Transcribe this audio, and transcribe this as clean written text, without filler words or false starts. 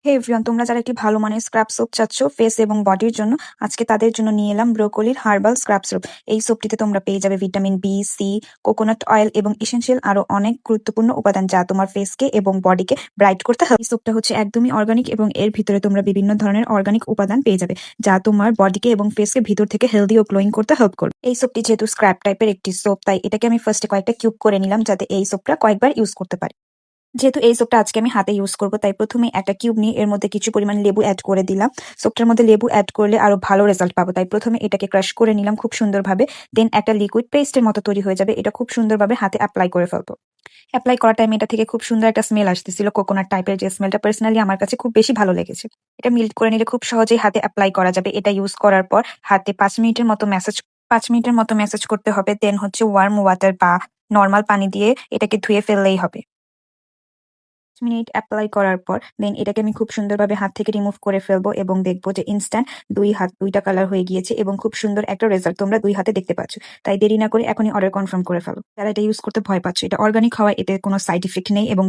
হে everyone, তোমরা যারা একটি ভালো মানের স্ক্রাব সোপ চাচ্ছ ফেস এবং বডির জন্য, আজকে তাদের জন্য নিয়ে এলাম ব্রোকলির হার্বাল স্ক্রাব সোপ। এই সোপটিতে তোমরা পেয়ে যাবে vitamin B, C, coconut oil এবং এসেনশিয়াল আরো অনেক গুরুত্বপূর্ণ উপাদান যা তোমার ফেসকে এবং বডিকে ব্রাইট করতে হবে। এই সোপটা হচ্ছে একদমই অর্গানিক এবং এর ভিতরে তোমরা বিভিন্ন ধরনের অর্গানিক উপাদান পেয়ে যাবে যা তোমার বডিকে এবং ফেসকে ভিতর থেকে হেলদি ও গ্লোয়িং করতে হেল্প করবে। এই সোপটি যেহেতু স্ক্রাব টাইপের একটি সোপ, তাই এটাকে আমি ফার্স্টে কয়েকটা কিউব করে নিলাম যাতে এই সোপটা কয়েকবার ইউজ করতে পারি। যেহেতু এই সোপটা আজকে আমি হাতে ইউজ করবো, তাই প্রথমে একটা কিউব নিয়ে এর মধ্যে কিছু পরিমাণ লেবু অ্যাড করে দিলাম। সোপটার মধ্যে লেবু অ্যাড করলে আরো ভালো রেজাল্ট পাবো, তাই প্রথমে এটাকে ক্রাশ করে নিলাম খুব সুন্দরভাবে। দেন একটা লিকুইড পেস্টের মতো তৈরি হয়ে যাবে, এটা খুব সুন্দরভাবে হাতে অ্যাপ্লাই করে ফেলবো। অ্যাপ্লাই করার টাইমে এটা থেকে খুব সুন্দর একটা স্মেল আসতেছিল, কোকোনাট টাইপের, যে স্মেলটা পার্সোনালি আমার কাছে খুব বেশি ভালো লেগেছে। এটা মিল্ট করে নিলে খুব সহজেই হাতে অ্যাপ্লাই করা যাবে। এটা ইউজ করার পর হাতে 5 মিনিটের মতো ম্যাসাজ করতে হবে। দেন হচ্ছে ওয়ার্ম ওয়াটার বা নর্মাল পানি দিয়ে এটাকে ধুয়ে ফেললেই হবে। মিনিট অ্যাপ্লাই করার পর দেন এটাকে আমি খুব সুন্দরভাবে হাত থেকে রিমুভ করে ফেলবো এবং দেখবো যে ইনস্ট্যান্ট দুইটা কালার হয়ে গিয়েছে এবং খুব সুন্দর একটা রেজাল্ট তোমরা 2 হাতে দেখতে পাচ্ছ। তাই দেরি না করে এখনই অর্ডার কনফার্ম করে ফেলো। যারা এটা ইউজ করতে ভয় পাচ্ছ, এটা অর্গানিক হওয়ায় এতে কোনো সাইড ইফেক্ট নেই এবং